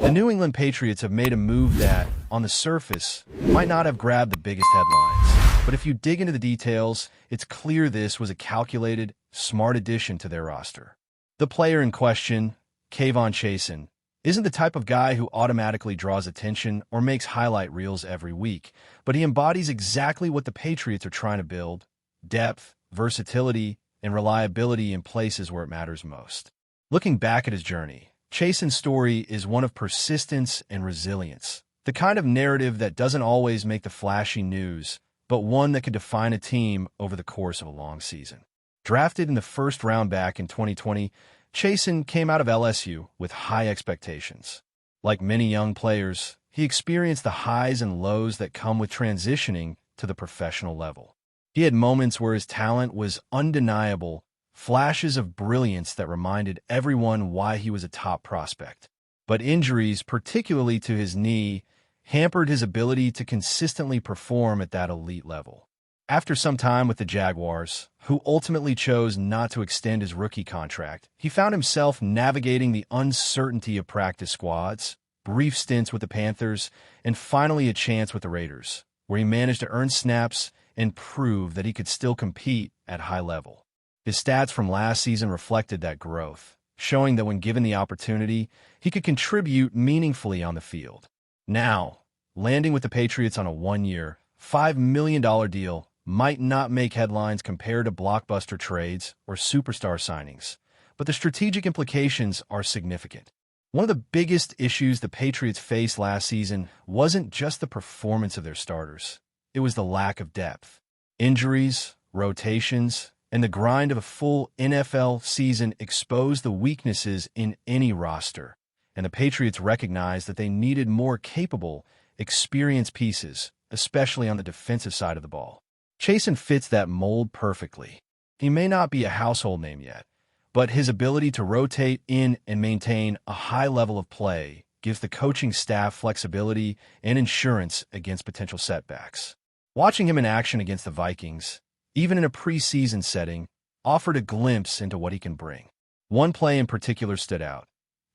The New England Patriots have made a move that, on the surface, might not have grabbed the biggest headlines. But if you dig into the details, it's clear this was a calculated, smart addition to their roster. The player in question, Kavon Chason, isn't the type of guy who automatically draws attention or makes highlight reels every week, but he embodies exactly what the Patriots are trying to build: depth, versatility, and reliability in places where it matters most. Looking back at his journey, Chason's story is one of persistence and resilience, the kind of narrative that doesn't always make the flashy news, but one that could define a team over the course of a long season. Drafted in the first round back in 2020, Chason came out of LSU with high expectations. Like many young players, he experienced the highs and lows that come with transitioning to the professional level. He had moments where his talent was undeniable, flashes of brilliance that reminded everyone why he was a top prospect. But injuries, particularly to his knee, hampered his ability to consistently perform at that elite level. After some time with the Jaguars, who ultimately chose not to extend his rookie contract, he found himself navigating the uncertainty of practice squads, brief stints with the Panthers, and finally a chance with the Raiders, where he managed to earn snaps and prove that he could still compete at high level. His stats from last season reflected that growth, showing that when given the opportunity, he could contribute meaningfully on the field. Now, landing with the Patriots on a one-year, $5 million deal might not make headlines compared to blockbuster trades or superstar signings, but the strategic implications are significant. One of the biggest issues the Patriots faced last season wasn't just the performance of their starters. It was the lack of depth. Injuries, rotations, and the grind of a full NFL season exposed the weaknesses in any roster, and the Patriots recognized that they needed more capable, experienced pieces, especially on the defensive side of the ball. Chason fits that mold perfectly. He may not be a household name yet, but his ability to rotate in and maintain a high level of play gives the coaching staff flexibility and insurance against potential setbacks. Watching him in action against the Vikings, even in a preseason setting, offered a glimpse into what he can bring. One play in particular stood out.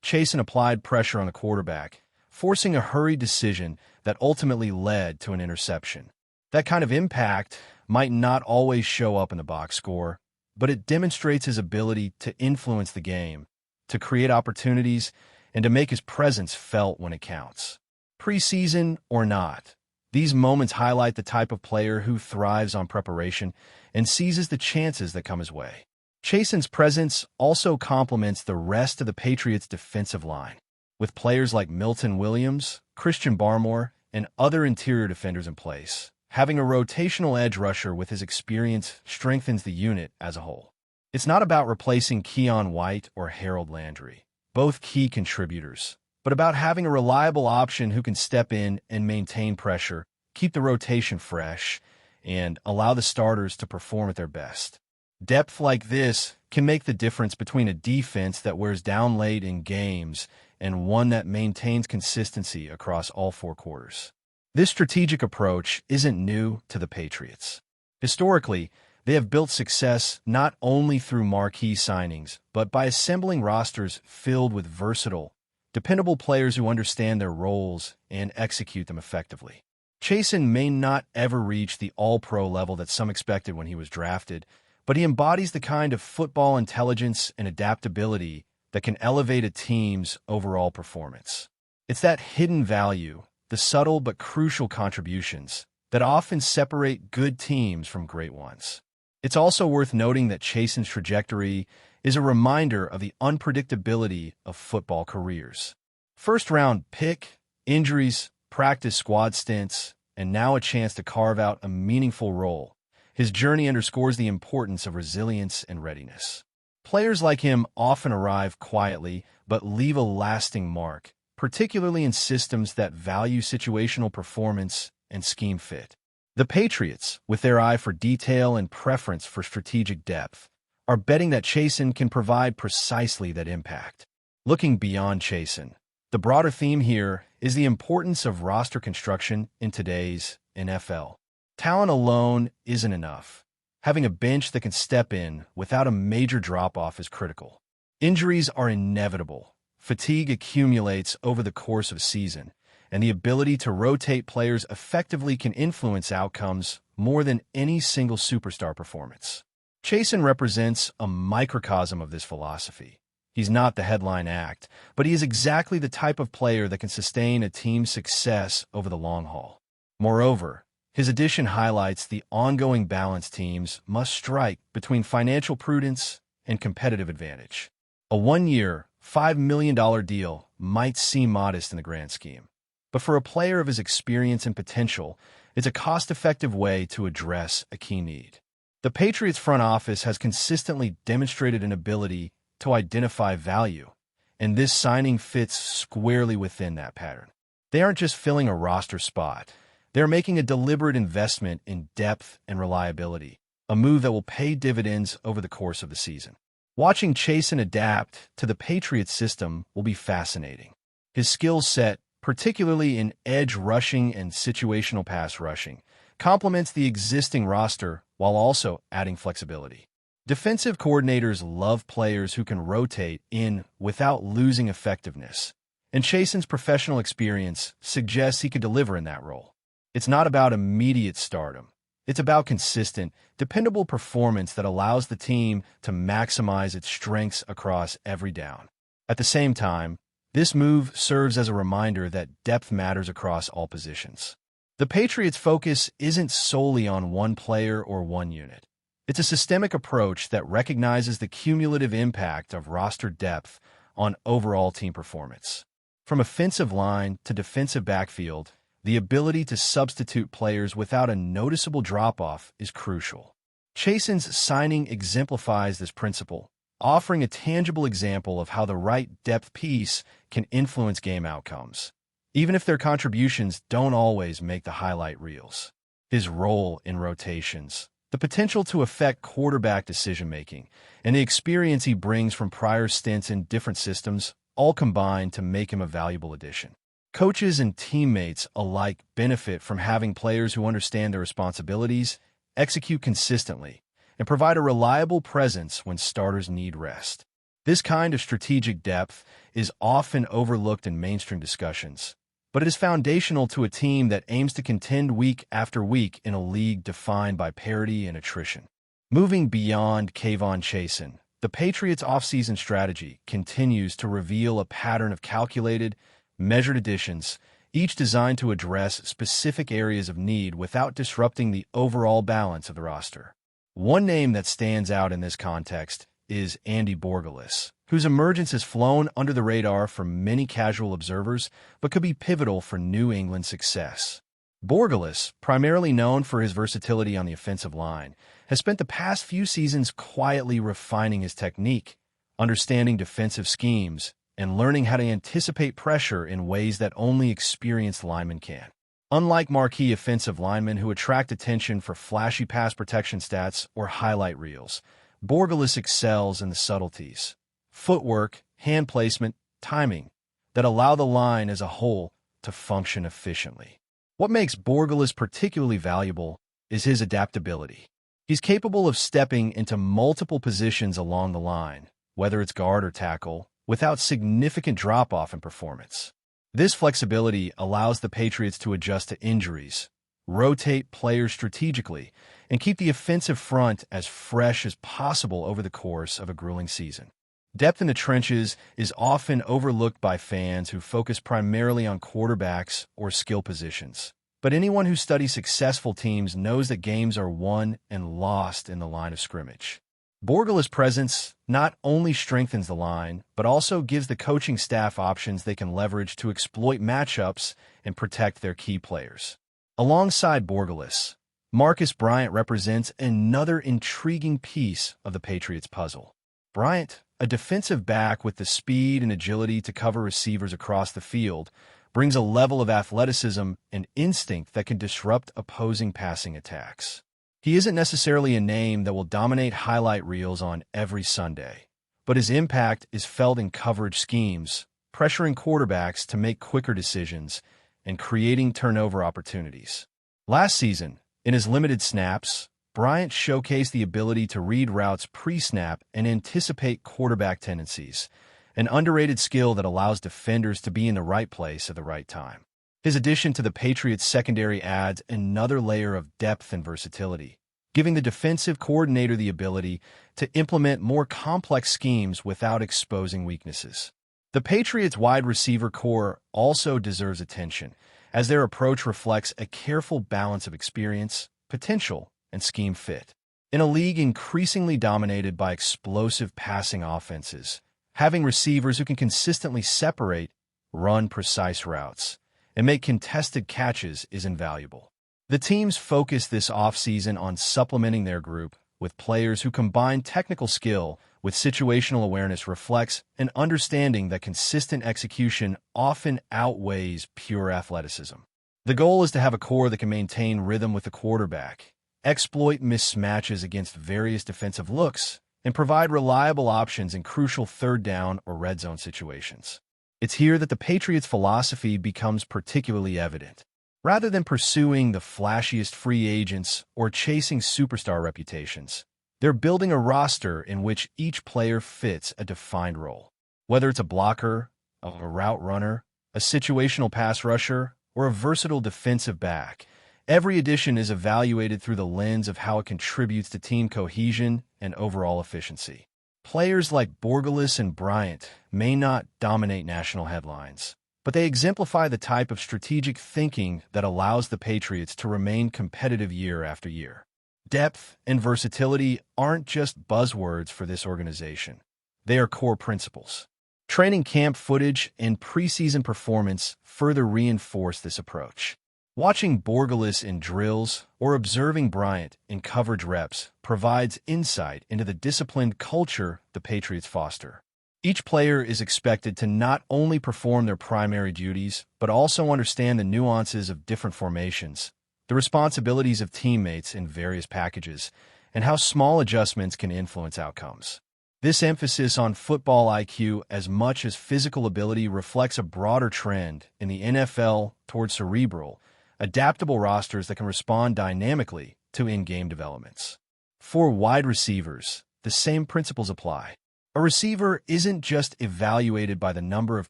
Chason applied pressure on the quarterback, forcing a hurried decision that ultimately led to an interception. That kind of impact might not always show up in the box score, but it demonstrates his ability to influence the game, to create opportunities, and to make his presence felt when it counts. Preseason or not, these moments highlight the type of player who thrives on preparation and seizes the chances that come his way. Chason's presence also complements the rest of the Patriots' defensive line, with players like Milton Williams, Christian Barmore, and other interior defenders in place. Having a rotational edge rusher with his experience strengthens the unit as a whole. It's not about replacing Keon White or Harold Landry, both key contributors, but about having a reliable option who can step in and maintain pressure, keep the rotation fresh, and allow the starters to perform at their best. Depth like this can make the difference between a defense that wears down late in games and one that maintains consistency across all four quarters. This strategic approach isn't new to the Patriots. Historically, they have built success not only through marquee signings, but by assembling rosters filled with versatile, dependable players who understand their roles and execute them effectively. Chason may not ever reach the all-pro level that some expected when he was drafted, but he embodies the kind of football intelligence and adaptability that can elevate a team's overall performance. It's that hidden value, the subtle but crucial contributions, that often separate good teams from great ones. It's also worth noting that Chason's trajectory is a reminder of the unpredictability of football careers. First-round pick, injuries, practice squad stints, and now a chance to carve out a meaningful role. His journey underscores the importance of resilience and readiness. Players like him often arrive quietly but leave a lasting mark, particularly in systems that value situational performance and scheme fit. The Patriots, with their eye for detail and preference for strategic depth, are betting that Chason can provide precisely that impact. Looking beyond Chason, the broader theme here is the importance of roster construction in today's NFL. Talent alone isn't enough. Having a bench that can step in without a major drop-off is critical. Injuries are inevitable, fatigue accumulates over the course of a season, and the ability to rotate players effectively can influence outcomes more than any single superstar performance. Chason represents a microcosm of this philosophy. He's not the headline act, but he is exactly the type of player that can sustain a team's success over the long haul. Moreover, his addition highlights the ongoing balance teams must strike between financial prudence and competitive advantage. A one-year, $5 million deal might seem modest in the grand scheme, but for a player of his experience and potential, it's a cost-effective way to address a key need. The Patriots front office has consistently demonstrated an ability to identify value, and this signing fits squarely within that pattern. They aren't just filling a roster spot. They're making a deliberate investment in depth and reliability, a move that will pay dividends over the course of the season. Watching Chason adapt to the Patriots system will be fascinating. His skill set, particularly in edge rushing and situational pass rushing, complements the existing roster while also adding flexibility. Defensive coordinators love players who can rotate in without losing effectiveness, and Chason's professional experience suggests he could deliver in that role. It's not about immediate stardom. It's about consistent, dependable performance that allows the team to maximize its strengths across every down. At the same time, this move serves as a reminder that depth matters across all positions. The Patriots' focus isn't solely on one player or one unit. It's a systemic approach that recognizes the cumulative impact of roster depth on overall team performance. From offensive line to defensive backfield, the ability to substitute players without a noticeable drop-off is crucial. Chason's signing exemplifies this principle, offering a tangible example of how the right depth piece can influence game outcomes, even if their contributions don't always make the highlight reels. His role in rotations, the potential to affect quarterback decision-making, and the experience he brings from prior stints in different systems all combine to make him a valuable addition. Coaches and teammates alike benefit from having players who understand their responsibilities, execute consistently, and provide a reliable presence when starters need rest. This kind of strategic depth is often overlooked in mainstream discussions, but it is foundational to a team that aims to contend week after week in a league defined by parity and attrition. Moving beyond Kavon Chason, the Patriots' offseason strategy continues to reveal a pattern of calculated, measured additions, each designed to address specific areas of need without disrupting the overall balance of the roster. One name that stands out in this context is Andy Borgelis, whose emergence has flown under the radar for many casual observers but could be pivotal for New England's success. Borgelis, primarily known for his versatility on the offensive line, has spent the past few seasons quietly refining his technique, understanding defensive schemes, and learning how to anticipate pressure in ways that only experienced linemen can. Unlike marquee offensive linemen who attract attention for flashy pass protection stats or highlight reels, Borgelis excels in the subtleties, footwork, hand placement, timing, that allow the line as a whole to function efficiently. What makes Borgelis particularly valuable is his adaptability. He's capable of stepping into multiple positions along the line, whether it's guard or tackle, without significant drop-off in performance. This flexibility allows the Patriots to adjust to injuries, rotate players strategically, and keep the offensive front as fresh as possible over the course of a grueling season. Depth in the trenches is often overlooked by fans who focus primarily on quarterbacks or skill positions. But anyone who studies successful teams knows that games are won and lost in the line of scrimmage. Borgelis' presence not only strengthens the line, but also gives the coaching staff options they can leverage to exploit matchups and protect their key players. Alongside Borgelis, Marcus Bryant represents another intriguing piece of the Patriots' puzzle. Bryant, a defensive back with the speed and agility to cover receivers across the field, brings a level of athleticism and instinct that can disrupt opposing passing attacks. He isn't necessarily a name that will dominate highlight reels on every Sunday, but his impact is felt in coverage schemes, pressuring quarterbacks to make quicker decisions, and creating turnover opportunities. Last season, in his limited snaps, Bryant showcased the ability to read routes pre-snap and anticipate quarterback tendencies, an underrated skill that allows defenders to be in the right place at the right time. His addition to the Patriots secondary adds another layer of depth and versatility, giving the defensive coordinator the ability to implement more complex schemes without exposing weaknesses. The Patriots wide receiver core also deserves attention, as their approach reflects a careful balance of experience, potential, and scheme fit. In a league increasingly dominated by explosive passing offenses, having receivers who can consistently separate, run precise routes, and make contested catches is invaluable. The teams focus this offseason on supplementing their group with players who combine technical skill with situational awareness reflects an understanding that consistent execution often outweighs pure athleticism. The goal is to have a core that can maintain rhythm with the quarterback, exploit mismatches against various defensive looks, and provide reliable options in crucial third down or red zone situations. It's here that the Patriots' philosophy becomes particularly evident. Rather than pursuing the flashiest free agents or chasing superstar reputations, they're building a roster in which each player fits a defined role. Whether it's a blocker, a route runner, a situational pass rusher, or a versatile defensive back, every addition is evaluated through the lens of how it contributes to team cohesion and overall efficiency. Players like Borgelis and Bryant may not dominate national headlines, but they exemplify the type of strategic thinking that allows the Patriots to remain competitive year after year. Depth and versatility aren't just buzzwords for this organization. They are core principles. Training camp footage and preseason performance further reinforce this approach. Watching Borgelis in drills or observing Bryant in coverage reps provides insight into the disciplined culture the Patriots foster. Each player is expected to not only perform their primary duties, but also understand the nuances of different formations, the responsibilities of teammates in various packages, and how small adjustments can influence outcomes. This emphasis on football IQ as much as physical ability reflects a broader trend in the NFL toward cerebral, adaptable rosters that can respond dynamically to in-game developments. For wide receivers, the same principles apply. A receiver isn't just evaluated by the number of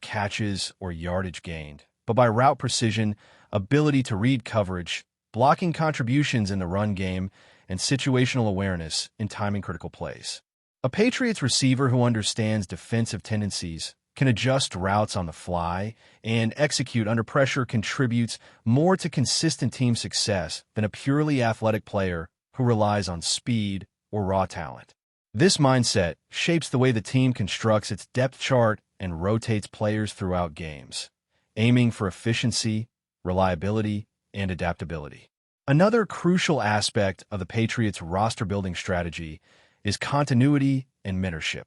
catches or yardage gained, but by route precision, ability to read coverage, blocking contributions in the run game, and situational awareness in timing critical plays. A Patriots receiver who understands defensive tendencies, can adjust routes on the fly, and execute under pressure contributes more to consistent team success than a purely athletic player who relies on speed or raw talent. This mindset shapes the way the team constructs its depth chart and rotates players throughout games, aiming for efficiency, reliability, and adaptability. Another crucial aspect of the Patriots' roster-building strategy is continuity and mentorship.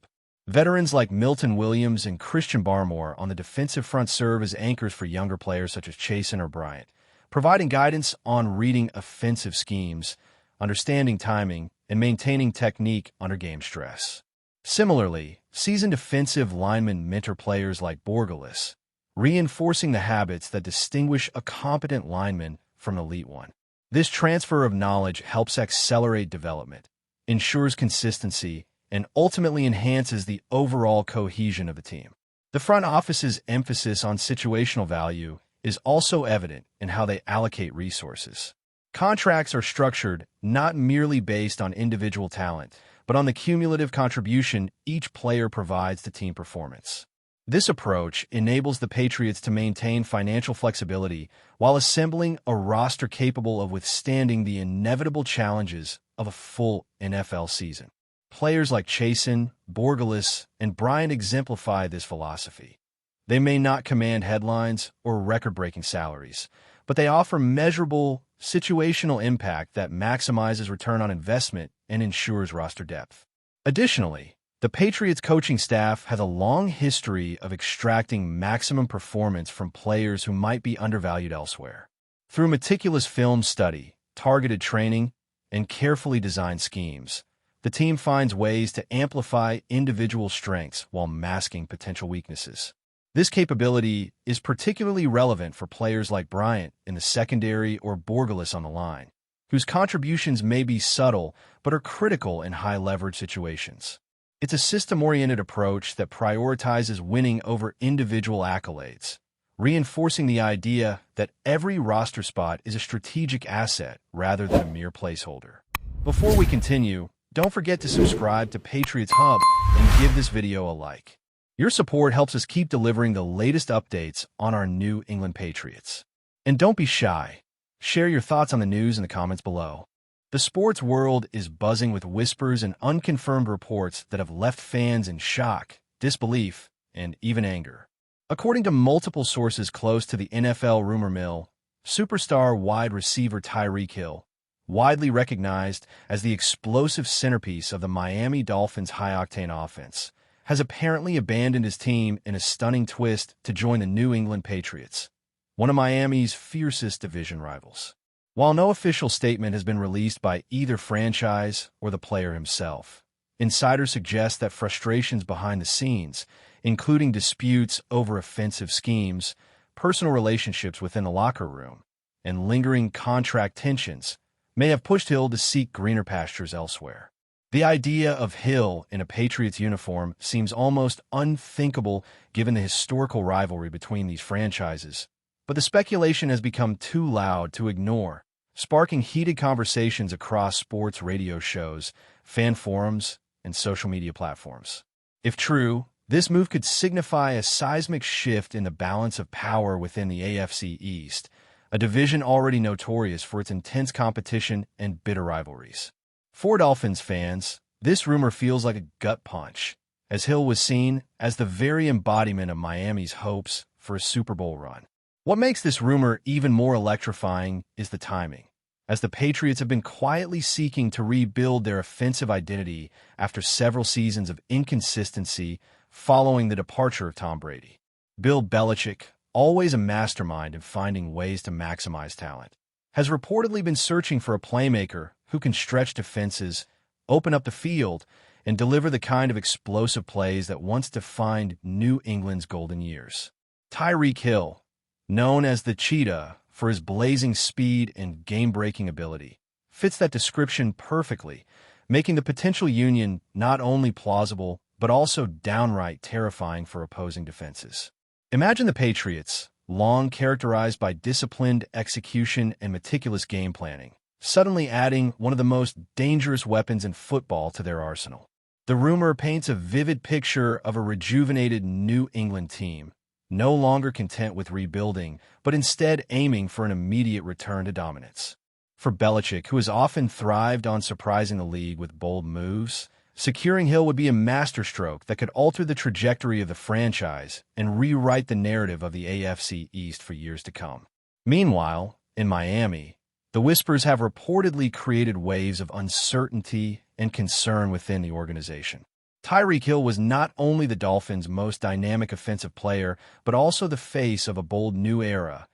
Veterans like Milton Williams and Christian Barmore on the defensive front serve as anchors for younger players such as Chason or Bryant, providing guidance on reading offensive schemes, understanding timing, and maintaining technique under game stress. Similarly, seasoned defensive linemen mentor players like Borgelis, reinforcing the habits that distinguish a competent lineman from an elite one. This transfer of knowledge helps accelerate development, ensures consistency, and ultimately enhances the overall cohesion of the team. The front office's emphasis on situational value is also evident in how they allocate resources. Contracts are structured not merely based on individual talent, but on the cumulative contribution each player provides to team performance. This approach enables the Patriots to maintain financial flexibility while assembling a roster capable of withstanding the inevitable challenges of a full NFL season. Players like Chason, Borgelis, and Bryant exemplify this philosophy. They may not command headlines or record-breaking salaries, but they offer measurable, situational impact that maximizes return on investment and ensures roster depth. Additionally, the Patriots coaching staff has a long history of extracting maximum performance from players who might be undervalued elsewhere. Through meticulous film study, targeted training, and carefully designed schemes, the team finds ways to amplify individual strengths while masking potential weaknesses. This capability is particularly relevant for players like Bryant in the secondary or Borgelis on the line, whose contributions may be subtle but are critical in high-leverage situations. It's a system-oriented approach that prioritizes winning over individual accolades, reinforcing the idea that every roster spot is a strategic asset rather than a mere placeholder. Before we continue, don't forget to subscribe to Patriots Hub and give this video a like. Your support helps us keep delivering the latest updates on our New England Patriots. And don't be shy. Share your thoughts on the news in the comments below. The sports world is buzzing with whispers and unconfirmed reports that have left fans in shock, disbelief, and even anger. According to multiple sources close to the NFL rumor mill, superstar wide receiver Tyreek Hill, widely recognized as the explosive centerpiece of the Miami Dolphins' high-octane offense, has apparently abandoned his team in a stunning twist to join the New England Patriots, one of Miami's fiercest division rivals. While no official statement has been released by either franchise or the player himself, insiders suggest that frustrations behind the scenes, including disputes over offensive schemes, personal relationships within the locker room, and lingering contract tensions, may have pushed Hill to seek greener pastures elsewhere. The idea of Hill in a Patriots uniform seems almost unthinkable given the historical rivalry between these franchises, but the speculation has become too loud to ignore, sparking heated conversations across sports radio shows, fan forums, and social media platforms. If true, this move could signify a seismic shift in the balance of power within the AFC East, a division already notorious for its intense competition and bitter rivalries. For Dolphins fans, this rumor feels like a gut punch, as Hill was seen as the very embodiment of Miami's hopes for a Super Bowl run. What makes this rumor even more electrifying is the timing, as the Patriots have been quietly seeking to rebuild their offensive identity after several seasons of inconsistency following the departure of Tom Brady. Bill Belichick, always a mastermind in finding ways to maximize talent, has reportedly been searching for a playmaker who can stretch defenses, open up the field, and deliver the kind of explosive plays that once defined New England's golden years. Tyreek Hill, known as the Cheetah for his blazing speed and game-breaking ability, fits that description perfectly, making the potential union not only plausible but also downright terrifying for opposing defenses. Imagine the Patriots, long characterized by disciplined execution and meticulous game planning, suddenly adding one of the most dangerous weapons in football to their arsenal. The rumor paints a vivid picture of a rejuvenated New England team, no longer content with rebuilding, but instead aiming for an immediate return to dominance. For Belichick, who has often thrived on surprising the league with bold moves, securing Hill would be a masterstroke that could alter the trajectory of the franchise and rewrite the narrative of the AFC East for years to come. Meanwhile, in Miami, the whispers have reportedly created waves of uncertainty and concern within the organization. Tyreek Hill was not only the Dolphins' most dynamic offensive player, but also the face of a bold new era,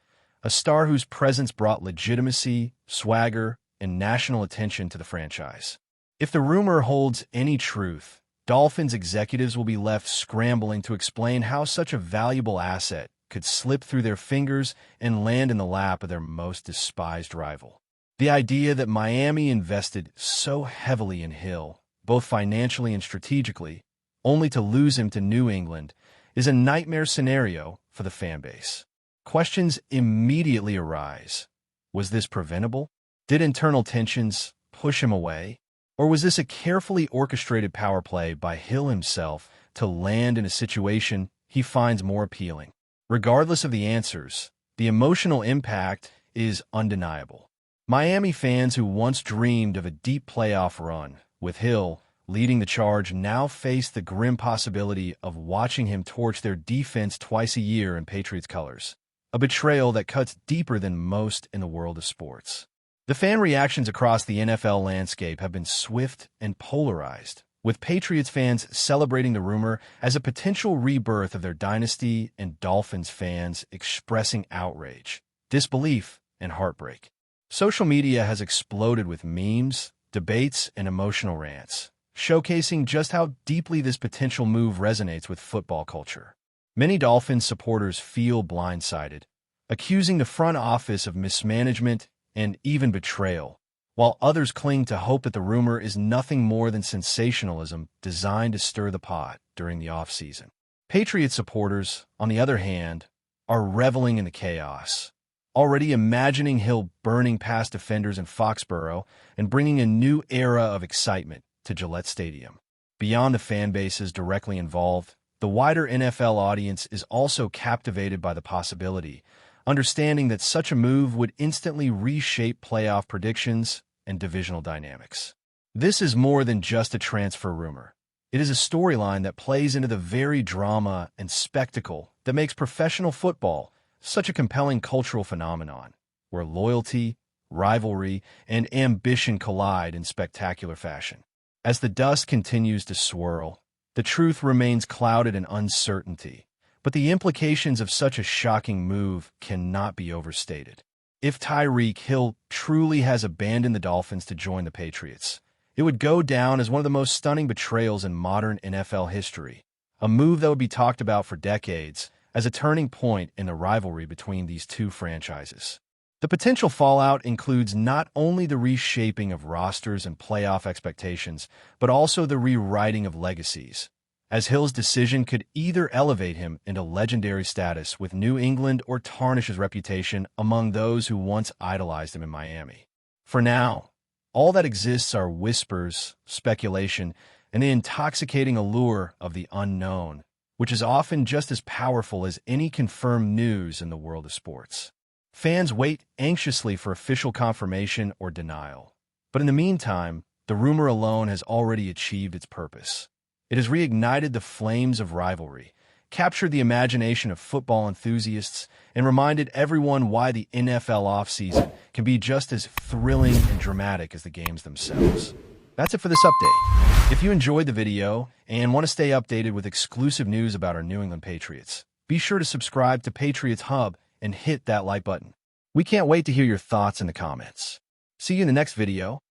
a star whose presence brought legitimacy, swagger, and national attention to the franchise. If the rumor holds any truth, Dolphins executives will be left scrambling to explain how such a valuable asset could slip through their fingers and land in the lap of their most despised rival. The idea that Miami invested so heavily in Hill, both financially and strategically, only to lose him to New England, is a nightmare scenario for the fan base. Questions immediately arise. Was this preventable? Did internal tensions push him away? Or was this a carefully orchestrated power play by Hill himself to land in a situation he finds more appealing? Regardless of the answers, the emotional impact is undeniable. Miami fans who once dreamed of a deep playoff run, with Hill leading the charge, now face the grim possibility of watching him torch their defense twice a year in Patriots colors, a betrayal that cuts deeper than most in the world of sports. The fan reactions across the NFL landscape have been swift and polarized, with Patriots fans celebrating the rumor as a potential rebirth of their dynasty and Dolphins fans expressing outrage, disbelief, and heartbreak. Social media has exploded with memes, debates, and emotional rants, showcasing just how deeply this potential move resonates with football culture. Many Dolphins supporters feel blindsided, accusing the front office of mismanagement and even betrayal, while others cling to hope that the rumor is nothing more than sensationalism designed to stir the pot during the offseason. Patriots supporters, on the other hand, are reveling in the chaos, already imagining Hill burning past defenders in Foxborough and bringing a new era of excitement to Gillette Stadium. Beyond the fan bases directly involved, the wider NFL audience is also captivated by the possibility, understanding that such a move would instantly reshape playoff predictions and divisional dynamics. This is more than just a transfer rumor. It is a storyline that plays into the very drama and spectacle that makes professional football such a compelling cultural phenomenon, where loyalty, rivalry, and ambition collide in spectacular fashion. As the dust continues to swirl, the truth remains clouded in uncertainty, but the implications of such a shocking move cannot be overstated. If Tyreek Hill truly has abandoned the Dolphins to join the Patriots, it would go down as one of the most stunning betrayals in modern NFL history, a move that would be talked about for decades as a turning point in the rivalry between these two franchises. The potential fallout includes not only the reshaping of rosters and playoff expectations, but also the rewriting of legacies, as Hill's decision could either elevate him into legendary status with New England or tarnish his reputation among those who once idolized him in Miami. For now, all that exists are whispers, speculation, and the intoxicating allure of the unknown, which is often just as powerful as any confirmed news in the world of sports. Fans wait anxiously for official confirmation or denial. But in the meantime, the rumor alone has already achieved its purpose. It has reignited the flames of rivalry, captured the imagination of football enthusiasts, and reminded everyone why the NFL offseason can be just as thrilling and dramatic as the games themselves. That's it for this update. If you enjoyed the video and want to stay updated with exclusive news about our New England Patriots, be sure to subscribe to Patriots Hub and hit that like button. We can't wait to hear your thoughts in the comments. See you in the next video.